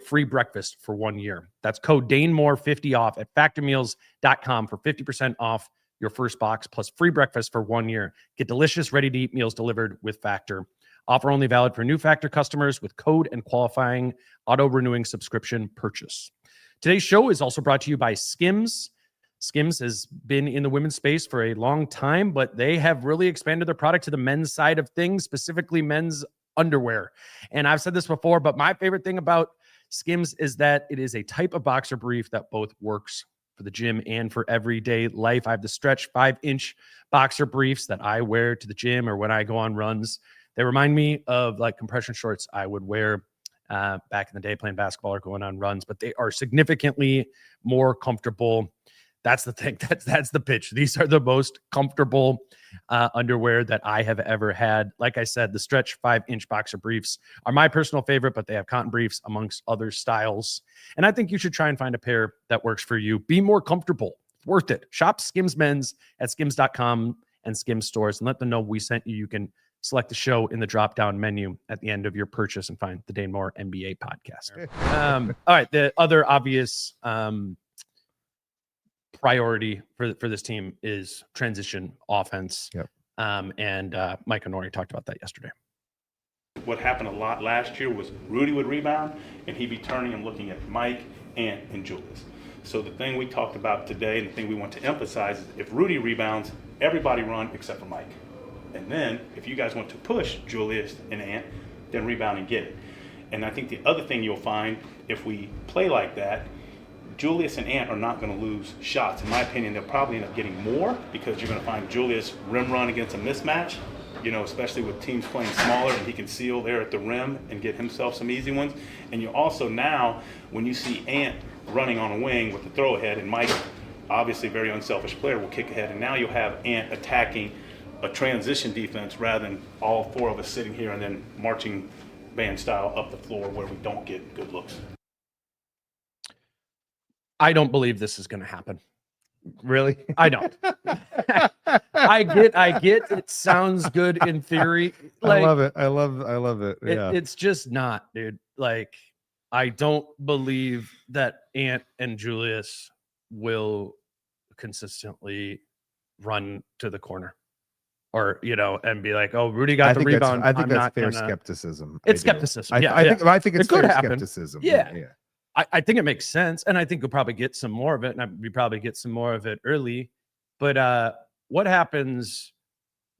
free breakfast for 1 year. That's code DaneMoore50 off at factormeals.com for 50% off your first box plus free breakfast for 1 year. Get delicious, ready-to-eat meals delivered with Factor. Offer only valid for new Factor customers with code and qualifying auto-renewing subscription purchase. Today's show is also brought to you by Skims. Skims has been in the women's space for a long time, but they have really expanded their product to the men's side of things, specifically men's underwear. And I've said this before, but my favorite thing about Skims is that it is a type of boxer brief that both works for the gym and for everyday life. I have the stretch 5-inch boxer briefs that I wear to the gym or when I go on runs. They remind me of like compression shorts I would wear back in the day playing basketball or going on runs, but they are significantly more comfortable. That's the thing. That's the pitch. These are the most comfortable underwear that I have ever had. Like I said, the stretch 5-inch boxer briefs are my personal favorite, but they have cotton briefs amongst other styles. And I think you should try and find a pair that works for you. Be more comfortable. It's worth it. Shop Skims Men's at skims.com and Skims stores and let them know we sent you. You can select the show in the drop-down menu at the end of your purchase and find the Dane Moore NBA podcast. All right. The other obvious priority for this team is transition offense. Yep. And Mike Honori talked about that yesterday. What happened a lot last year was Rudy would rebound, and he'd be turning and looking at Mike, Ant, and Julius. So the thing we talked about today and the thing we want to emphasize is if Rudy rebounds, everybody run except for Mike. And then if you guys want to push Julius and Ant, then rebound and get it. And I think the other thing you'll find if we play like that, Julius and Ant are not going to lose shots. In my opinion, they'll probably end up getting more because you're going to find Julius rim run against a mismatch, you know, especially with teams playing smaller and he can seal there at the rim and get himself some easy ones. And you also now, when you see Ant running on a wing with the throw ahead and Mike, obviously a very unselfish player, will kick ahead. And now you'll have Ant attacking a transition defense rather than all four of us sitting here and then marching band style up the floor where we don't get good looks. I don't believe this is going to happen. Really? I don't. I get. It sounds good in theory. Like, I love it. I love it. Yeah. It's just not, dude. Like, I don't believe that Ant and Julius will consistently run to the corner. Or, you know, and be like, oh, Rudy got the rebound. I think that's fair skepticism. It's skepticism. I think it's fair skepticism. Yeah. I think it makes sense. And I think we'll probably get some more of it. And we probably get some more of it early. But what happens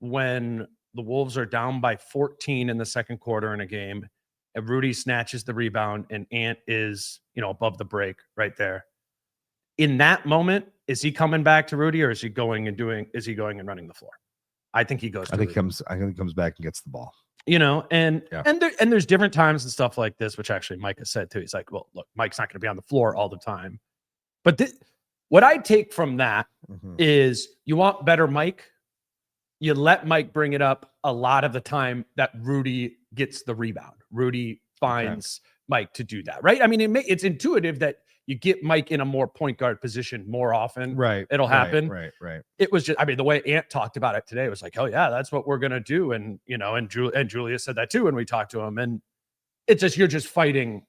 when the Wolves are down by 14 in the second quarter in a game and Rudy snatches the rebound and Ant is, you know, above the break right there? In that moment, is he coming back to Rudy or is he going and running the floor? I think he goes. I think he comes back and gets the ball. You know, and there's different times and stuff like this, which actually Mike has said too. He's like, well, look, Mike's not going to be on the floor all the time. But what I take from that is you want better Mike. You let Mike bring it up a lot of the time that Rudy gets the rebound. Rudy finds Mike to do that, right? I mean, it's intuitive that you get Mike in a more point guard position more often. Right. It'll happen. Right. It was just, I mean, the way Ant talked about it today was like, oh yeah, that's what we're going to do. And, and Julia said that too when we talked to him. And it's just, you're just fighting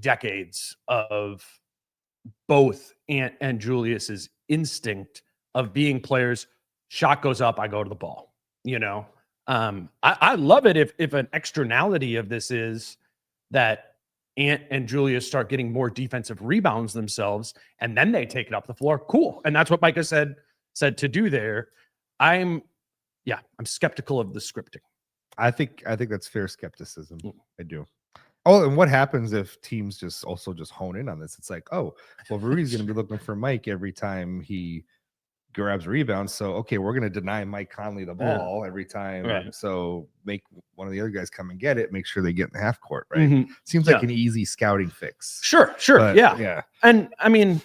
decades of both Ant and Julius's instinct of being players. Shot goes up, I go to the ball. I love it if an externality of this is that Ant and Julius start getting more defensive rebounds themselves, and then they take it up the floor. Cool, and that's what Micah said to do there. I'm skeptical of the scripting. I think that's fair skepticism. I do. Oh, and what happens if teams just hone in on this? It's like, oh, well, Rudy's going to be looking for Mike every time he grabs rebounds. So, okay, we're going to deny Mike Conley the ball every time. Right. So make one of the other guys come and get it. Make sure they get in the half court, right? Seems like an easy scouting fix. Sure. But, yeah. And I mean,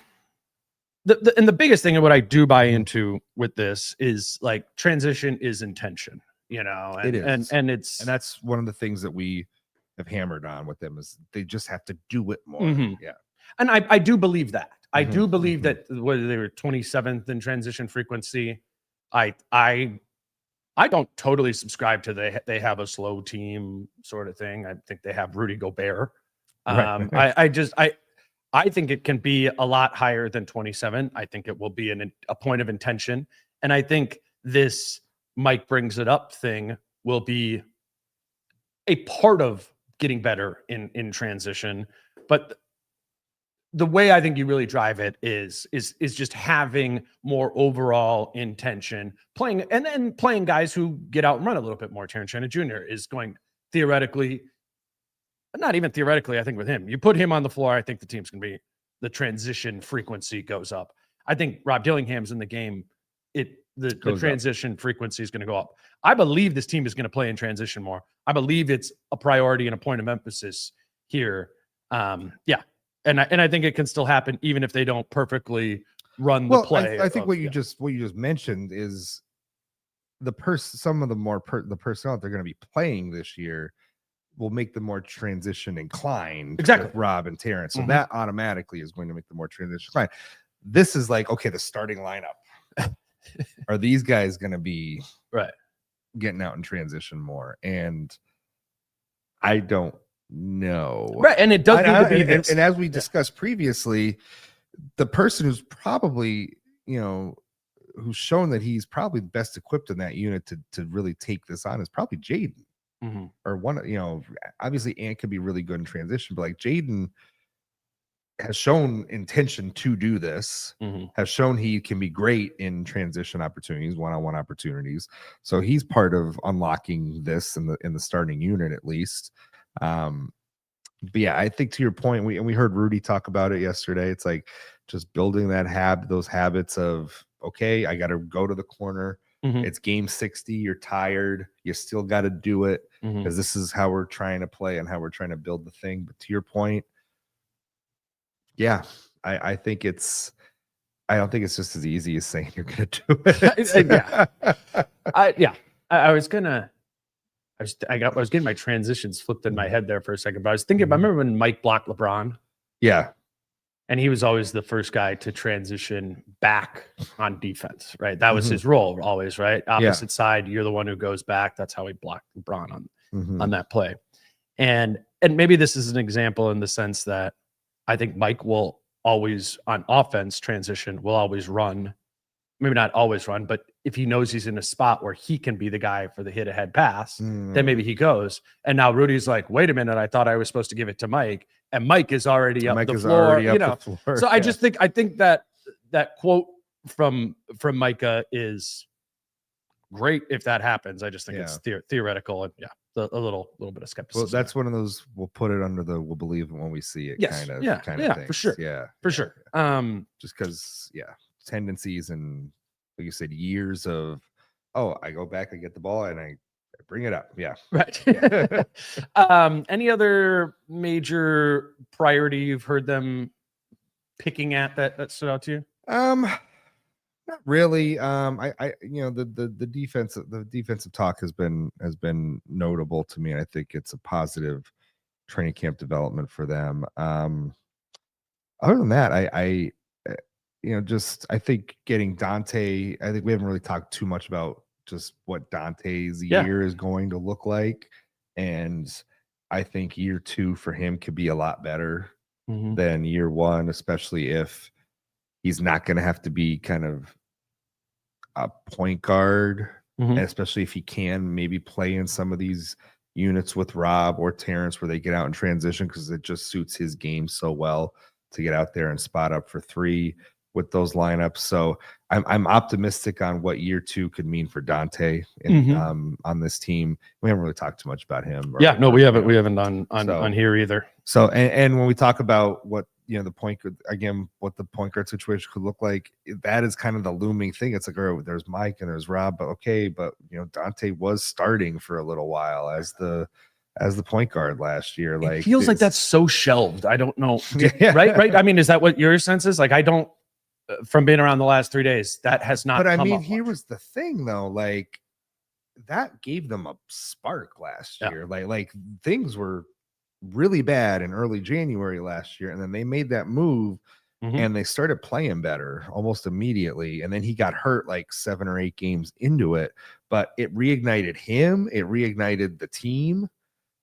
the biggest thing of what I do buy into with this is like transition is intention, and, it is. And that's one of the things that we have hammered on with them is they just have to do it more. Yeah. And I do believe that. I do believe that whether they were 27th in transition frequency, I don't totally subscribe to they have a slow team sort of thing. I think they have Rudy Gobert. I think it can be a lot higher than 27. I think it will be a point of intention. And I think this Mike brings it up thing will be a part of getting better in transition. But the way I think you really drive it is just having more overall intention, playing and then playing guys who get out and run a little bit more. Terrence Shannon Jr. is going theoretically, but not even theoretically. I think with him, you put him on the floor, I think the team's going to be the transition frequency goes up. I think Rob Dillingham's in the game. The transition frequency is going to go up. I believe this team is going to play in transition more. I believe it's a priority and a point of emphasis here. And I think it can still happen even if they don't perfectly run the play. I think what you just mentioned is the personnel that they're going to be playing this year will make them more transition inclined. Exactly. Rob and Terrence. So that automatically is going to make them more transition inclined. This is like, okay, the starting lineup. Are these guys going to be getting out in transition more? And I don't know. Right. And it does need to be this. And as we discussed previously, the person who's probably, who's shown that he's probably best equipped in that unit to really take this on is probably Jaden. Or one, obviously Ant can be really good in transition, but like Jaden has shown intention to do this, has shown he can be great in transition opportunities, one-on-one opportunities. So he's part of unlocking this in the starting unit at least. But yeah, I think to your point, we heard Rudy talk about it yesterday. It's like just building those habits of, okay, I got to go to the corner. It's game 60. You're tired. You still got to do it because this is how we're trying to play and how we're trying to build the thing. But to your point, yeah, I think I don't think it's just as easy as saying you're going to do it. I was getting my transitions flipped in my head there for a second, but I was thinking, I remember when Mike blocked LeBron. Yeah. And he was always the first guy to transition back on defense, right? That was his role always, right? Opposite side, you're the one who goes back. That's how he blocked LeBron on that play. And maybe this is an example in the sense that I think Mike will always, on offense transition, will always run. Maybe not always run, but if he knows he's in a spot where he can be the guy for the hit ahead pass, then maybe he goes. And now Rudy's like, wait a minute, I thought I was supposed to give it to Mike. And Mike is already up the floor. So I think that quote from Micah is great if that happens. I just think it's theoretical and a little bit of skepticism. Well, that's one of those we'll put it under the we'll believe it when we see it kind of thing. For sure. For sure. Just because tendencies and like you said, years of I go back, I get the ball and I bring it up. Yeah. Right. Any other major priority you've heard them picking at that stood out to you? Not really. The defensive talk has been notable to me. I think it's a positive training camp development for them. Other than that, I just I think getting Dante. I think we haven't really talked too much about just what Dante's year is going to look like, and I think year 2 for him could be a lot better than year 1, especially if he's not going to have to be kind of a point guard, and especially if he can maybe play in some of these units with Rob or Terrence where they get out in transition, because it just suits his game so well to get out there and spot up for 3 with those lineups. So I'm optimistic on what year 2 could mean for Dante on this team. We haven't really talked too much about him. We haven't on here either. So and when we talk about what the point guard situation could look like, that is kind of the looming thing. It's like, oh, there's Mike and there's Rob, but Dante was starting for a little while as the point guard last year. Like, it feels like that's so shelved. I don't know. Right. I mean, is that what your sense is? Like, I don't. From being around the last 3 days, that has not. But I come mean, up here much. was the thing, though. Like, that gave them a spark last year. Like things were really bad in early January last year, and then they made that move, and they started playing better almost immediately. And then he got hurt like 7 or 8 games into it, but it reignited him. It reignited the team,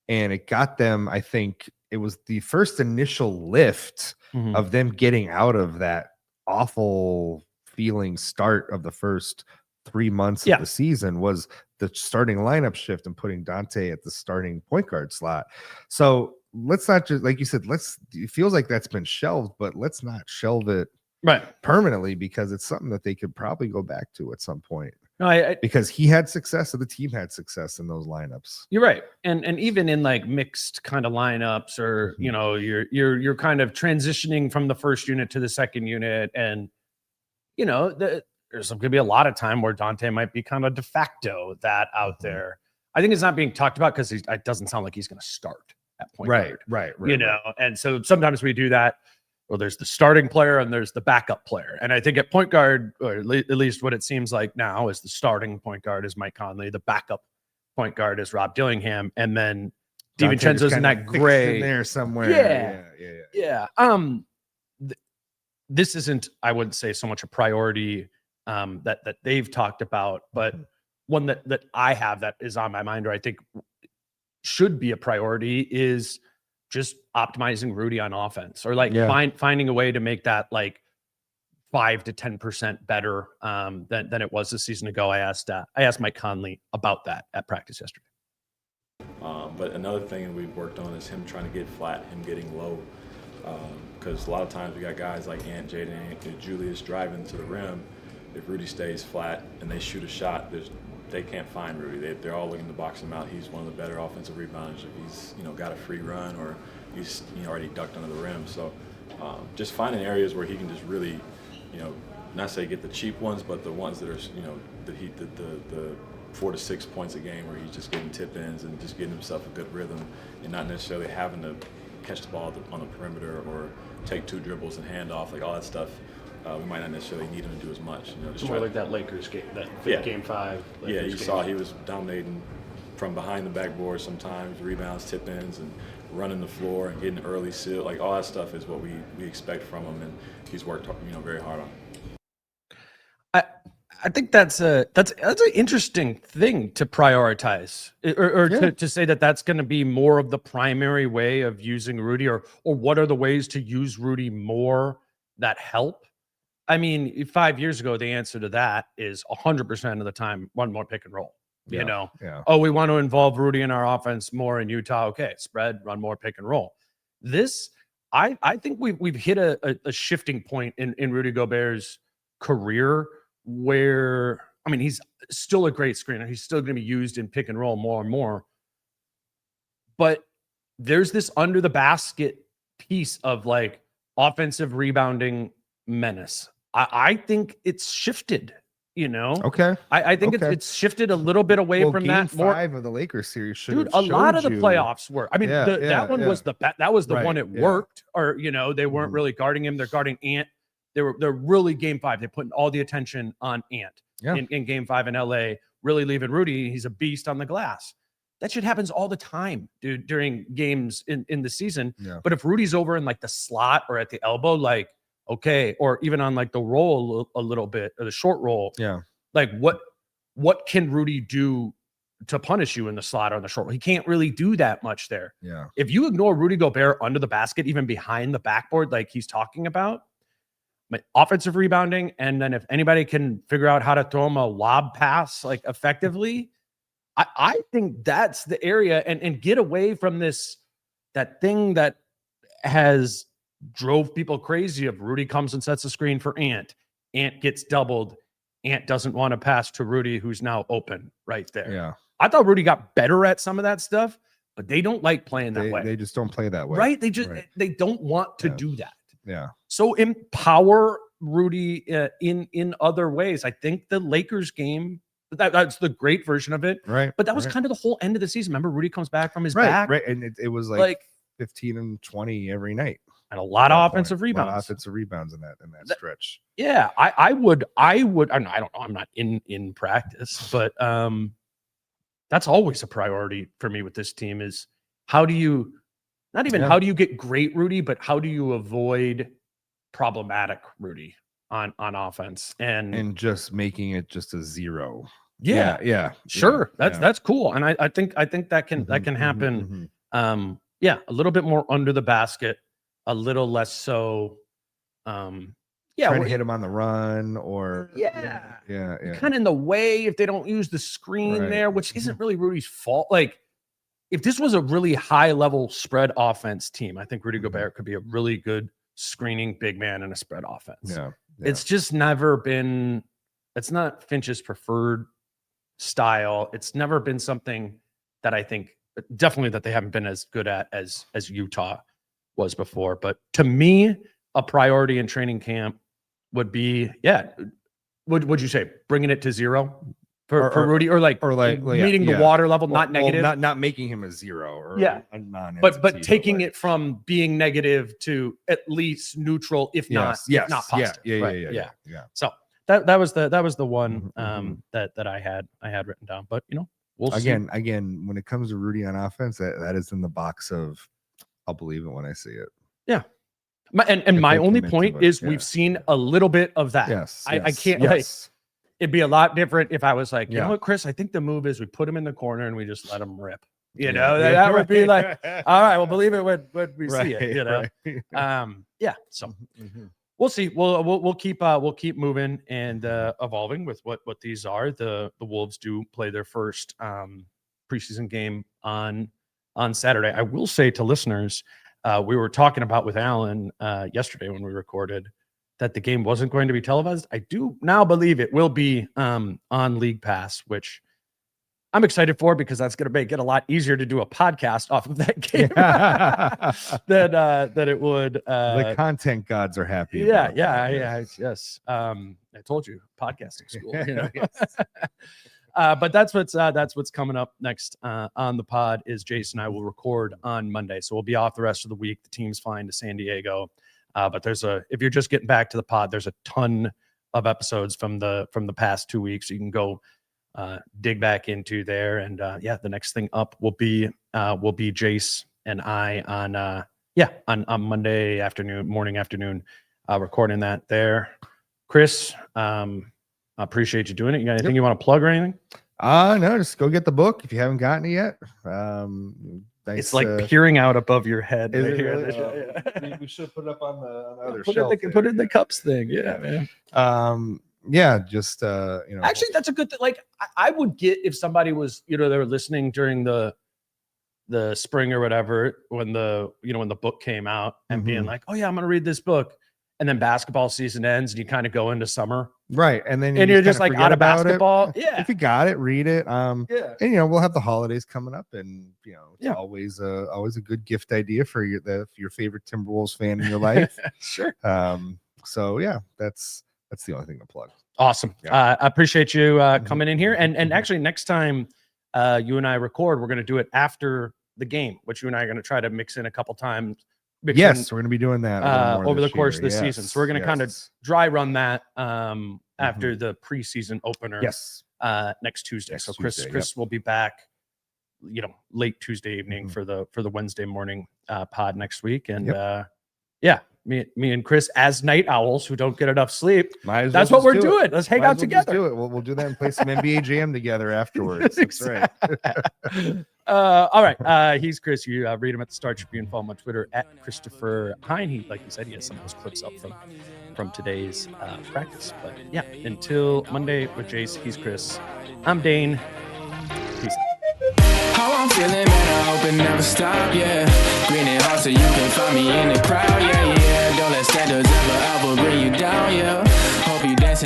and it got them. I think it was the first initial lift of them getting out of that awful feeling start of the first 3 months of the season was the starting lineup shift and putting Dante at the starting point guard slot. So let's not just, like you said, it feels like that's been shelved, but let's not shelve it permanently, because it's something that they could probably go back to at some point. No, because he had success, and the team had success in those lineups. You're right, and even in like mixed kind of lineups, or you're kind of transitioning from the first unit to the second unit, and there's going to be a lot of time where Dante might be kind of de facto that out there. I think it's not being talked about because it doesn't sound like he's going to start at point guard. Right. And so sometimes we do that. Well, there's the starting player and there's the backup player. And I think at point guard, or at least what it seems like now, is the starting point guard is Mike Conley. The backup point guard is Rob Dillingham. And then DiVincenzo's in that gray in there somewhere. Yeah. This isn't, I wouldn't say, so much a priority that they've talked about, but one that I have that is on my mind, or I think should be a priority, is just optimizing Rudy on offense, or like finding a way to make that like 5 to 10% better than it was a season ago. I asked Mike Conley about that at practice yesterday. But another thing we've worked on is him trying to get flat, him getting low, because a lot of times we got guys like Ant, Jaden, and Julius driving to the rim. If Rudy stays flat and they shoot a shot, they can't find Rudy. They're all looking to box him out. He's one of the better offensive rebounders if he's got a free run or he's already ducked under the rim. So just finding areas where he can just really, not say get the cheap ones, but the ones that are the 4 to 6 points a game where he's just getting tip-ins and just getting himself a good rhythm, and not necessarily having to catch the ball on the perimeter or take 2 dribbles and hand off, like all that stuff. We might not necessarily need him to do as much. Just more like that Lakers game, Game 5. You saw he was dominating from behind the backboard sometimes, rebounds, tip-ins, and running the floor and getting early seal. Like all that stuff is what we expect from him, and he's worked very hard on. I think that's an interesting thing to prioritize, or to say that's going to be more of the primary way of using Rudy, or what are the ways to use Rudy more that help? I mean, 5 years ago, the answer to that is 100% of the time, one more pick and roll. Oh, we want to involve Rudy in our offense more in Utah. Okay, spread, run more pick and roll. This, I think we've hit a shifting point in Rudy Gobert's career, where, I mean, he's still a great screener. He's still going to be used in pick and roll more and more. But there's this under the basket piece of like offensive rebounding menace. I think it's shifted, Okay. I think it's shifted a little bit away from that. Game 5 of the Lakers series should have a lot of the playoffs were. I mean, was that was the one it worked, or they weren't really guarding him. They're guarding Ant. They're really Game 5. They put all the attention on Ant in Game 5 in LA, really leaving Rudy. He's a beast on the glass. That shit happens all the time, dude, during games in the season. Yeah. But if Rudy's over in like the slot or at the elbow, like, okay, or even on like the roll a little bit, or the short roll, Yeah. like what can Rudy do to punish you in the slot or on the short roll? He can't really do that much there. Yeah. If you ignore Rudy Gobert under the basket, even behind the backboard, like he's talking about, but offensive rebounding, and then if anybody can figure out how to throw him a lob pass like effectively, I think that's the area, and get away from that thing that has drove people crazy of Rudy comes and sets a screen for Ant. Ant gets doubled. Ant doesn't want to pass to Rudy, who's now open right there. Yeah. I thought Rudy got better at some of that stuff, but they don't like playing that way. They just don't play that way. Right? They don't want to Yeah. do that. Yeah. So empower Rudy in other ways. I think the Lakers game, that's the great version of it. Right. But that was right. kind of the whole end of the season. Remember, Rudy comes back from his right. back. Right. And it was like 15 and 20 every night. And a lot of offensive A lot rebounds. of offensive rebounds in that stretch. Yeah, I would. I don't know. I'm not in practice, but that's always a priority for me with this team. Is how do you how do you get great Rudy, but how do you avoid problematic Rudy on offense And just making it just a zero. Yeah, Yeah. sure. Yeah. That's cool, and I think that can happen. Yeah, a little bit more under the basket, a little less so. Trying to hit him on the run or yeah. yeah. Kind of in the way if they don't use the screen Right. there, which isn't really Rudy's fault. Like, if this was a really high level spread offense team, I think Rudy Gobert could be a really good screening big man in a spread offense. Yeah. It's just never been, it's not Finch's preferred style. It's never been something that I think definitely that they haven't been as good at as Utah was before. But to me, a priority in training camp would be, would you say bringing it to zero for Rudy, or meeting the water level, not negative, not making him a zero or a non, but taking it from being negative to at least neutral, if not positive. Yeah. So that was the one that I had written down. But we'll see. Again, when it comes to Rudy on offense, that is in the box of I'll believe it when I see it. Yeah. And my only point is we've seen a little bit of that. I can't it'd be a lot different if I was like, you know what, Chris, I think the move is we put him in the corner and we just let him rip. That would be like, all right, we'll believe it when we see it. So we'll see. We'll keep moving and evolving with what these are. The Wolves do play their first preseason game on Saturday. I will say to listeners, we were talking about with Alan yesterday when we recorded that the game wasn't going to be televised. I do now believe it will be on League Pass, which I'm excited for because that's going to make it a lot easier to do a podcast off of that game than it would. The content gods are happy. Yes. I told you, podcasting school. But that's what's coming up next on the pod. Is Jason and I will record on Monday, so we'll be off the rest of the week. The team's flying to San Diego, but if you're just getting back to the pod, there's a ton of episodes from the past 2 weeks. You can go dig back into there, and the next thing up will be Jace and I on Monday morning afternoon, recording that there. Chris, I appreciate you doing it. You got anything you want to plug or anything? No, just go get the book if you haven't gotten it yet. It's like peering out above your head. Right here. Really? We should put it up on the other put shelf. Put it in the cups thing. Yeah, man. Just actually, that's a good thing. Like, I would get if somebody was, they were listening during the spring or whatever, when when the book came out, and being like, oh yeah, I'm gonna read this book, and then basketball season ends and you kind of go into summer, right? And then you're just like out of basketball. Yeah, if you got it, read it. And we'll have the holidays coming up, and it's always a good gift idea for your favorite Timberwolves fan in your life. Sure. So yeah, that's the only thing to plug. Awesome. I appreciate you coming in here. And actually, next time you and I record, we're going to do it after the game, which you and I are going to try to mix in a couple times. Yes, we're going to be doing that over the course of the season. So we're going to kind of dry run that after the preseason opener. Yes. Next Tuesday. Chris will be back late Tuesday evening for the Wednesday morning pod next week. And me and Chris, as night owls who don't get enough sleep, that's what we're doing. Let's hang out together. Do it. We'll do that and play some NBA Jam together afterwards. That's right. All right. He's Chris. You read him at the Star Tribune. Follow him on Twitter at Christopher Hine. He, like you said, he has some of those clips up from today's practice. But yeah, until Monday with Jace, he's Chris. I'm Dane. Peace out. How I'm feeling, man, I hope it never stop, yeah. Green and hot so you can find me in the crowd, yeah, yeah. Don't let standards ever bring you down, yeah. Hope you dancing.